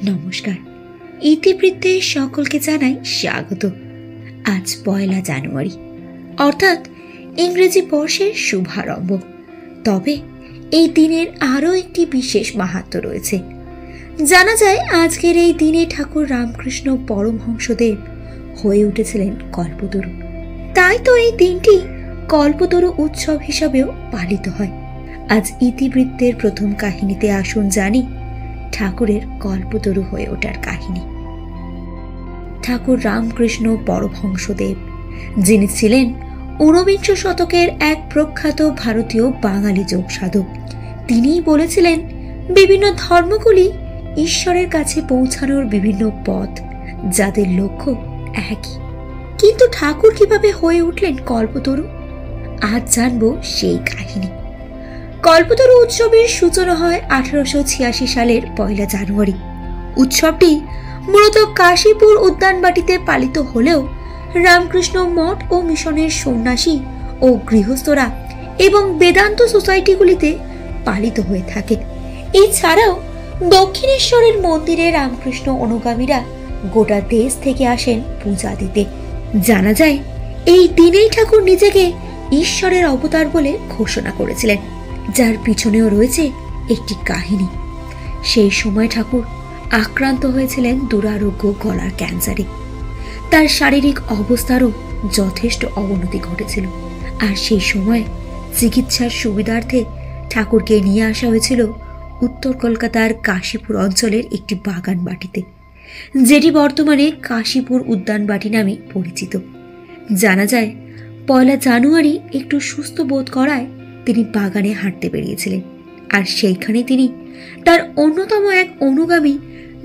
নমস্কার। ইতিবৃত্তে সকলকে জানাই স্বাগত। আজ 1 জানুয়ারি, অর্থাৎ ইংরেজি বর্ষের শুভারম্ভ। তবে এই দিনের আরও একটি বিশেষ মাহাত্ম্য রয়েছে। জানা যায় আজকের এই দিনে ঠাকুর রামকৃষ্ণ পরমহংসদেব হয়ে উঠেছিলেন কল্পতরু। তাই তো এই দিনটি কল্পতরু উৎসব হিসাবেও পালিত হয়। আজ ইতিবৃত্তের প্রথম কাহিনীতে আসুন জানি ঠাকুরের কল্পতরু হয়ে ওঠার কাহিনী। ঠাকুর রামকৃষ্ণ পরমহংসদেব, যিনি ছিলেন 19বিংশ শতকের এক প্রখ্যাত ভারতীয় বাঙালি যোগ সাধক, তিনিই বলেছিলেন বিভিন্ন ধর্মগুলি ঈশ্বরের কাছে পৌঁছানোর বিভিন্ন পথ, যাদের লক্ষ্য একই। কিন্তু ঠাকুর কিভাবে হয়ে উঠলেন কল্পতরু? আজ জানব সেই কাহিনী। কল্পতরু উৎসবের সূচনা হয় 1886 সালের 1 জানুয়ারি। উৎসবটি মূলত কাশীপুর উদ্যানবাটিতে পালিত হলেও রামকৃষ্ণ মঠ ও মিশনের সন্ন্যাসী ও গৃহস্থরা এবং বেদান্ত সোসাইটিগুলিতে পালিত হয়ে থাকে। এছাড়াও দক্ষিণেশ্বরের মন্দিরে রামকৃষ্ণ অনুগামীরা গোটা দেশ থেকে আসেন পূজা দিতে। জানা যায় এই দিনেই ঠাকুর নিজেকে ঈশ্বরের অবতার বলে ঘোষণা করেছিলেন, যার পিছনেও রয়েছে একটি কাহিনী। সেই সময় ঠাকুর আক্রান্ত হয়েছিলেন দুরারোগ্য গলার ক্যান্সারে। তার শারীরিক অবস্থারও যথেষ্ট অবনতি ঘটেছিল, আর সেই সময় চিকিৎসার সুবিধার্থে ঠাকুরকে নিয়ে আসা হয়েছিল উত্তর কলকাতার কাশীপুর অঞ্চলের একটি বাগান বাটিতে, যেটি বর্তমানে কাশীপুর উদ্যানবাটি নামে পরিচিত। জানা যায় 1 জানুয়ারি একটু সুস্থ বোধ করায় তিনি বাগানে হাঁটতে বেরিয়েছিলেন, আর সেইখানে তিনি তার অন্যতম এক অনুগামী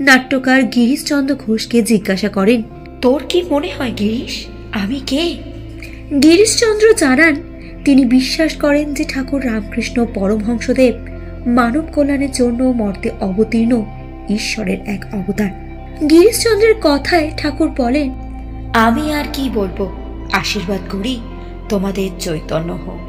নাট্যকার গিরিশচন্দ্র ঘোষকে জিজ্ঞাসা করেন, তোর কি মনে হয় গিরিশ, আমি কে? গিরিশচন্দ্র জানান তিনি বিশ্বাস করেন যে ঠাকুর রামকৃষ্ণ পরমহংসদেব মানব কল্যাণের জন্য মর্তে অবতীর্ণ ঈশ্বরের এক অবতার। গিরিশচন্দ্রের কথায় ঠাকুর বলেন, আমি আর কি বলবো, আশীর্বাদ করি তোমাদের চৈতন্য হোক।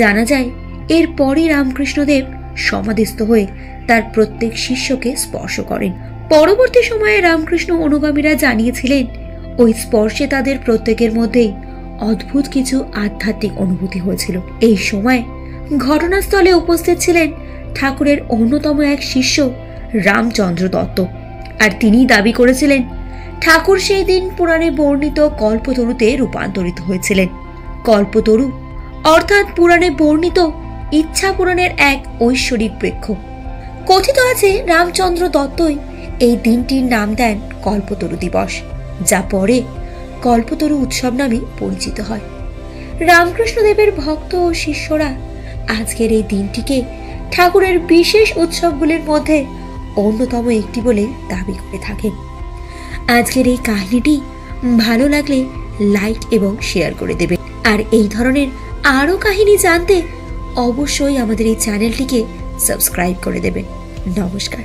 জানা যায় এরপরই রামকৃষ্ণদেব সমাধিস্থ হয়ে তার প্রত্যেক শিষ্যকে স্পর্শ করেন। পরবর্তী সময়ে রামকৃষ্ণ অনুগামীরা জানিয়েছিলেন ওই স্পর্শে তাদের প্রত্যেকের মধ্যেই অদ্ভুত কিছু আধ্যাত্মিক অনুভূতি হয়েছিল। এই সময় ঘটনাস্থলে উপস্থিত ছিলেন ঠাকুরের অন্যতম এক শিষ্য রামচন্দ্র দত্ত, আর তিনি দাবি করেছিলেন ঠাকুর সেই দিন পুরাণে বর্ণিত কল্পতরুতে রূপান্তরিত হয়েছিলেন। কল্পতরু অর্থাৎ পুরাণে বর্ণিত ইচ্ছা পূরণের এক ঐশ্বরিক বৃক্ষ। কথিত আছে রামচন্দ্র দত্তই এই দিনটির নাম দেন কল্পতরু দিবস, যা পরে কল্পতরু উৎসব নামে পরিচিত হয়। রামকৃষ্ণদেবের ভক্ত ও শিষ্যরা আজকের এই দিনটিকে ঠাকুরের বিশেষ উৎসবগুলির মধ্যে অন্যতম একটি বলে দাবি করে থাকেন। আজকের এই কাহিনীটি ভালো লাগলে লাইক এবং শেয়ার করে দেবেন, আর এই ধরনের আরও কাহিনী জানতে অবশ্যই আমাদের এই চ্যানেলটিকে সাবস্ক্রাইব করে দেবেন। নমস্কার।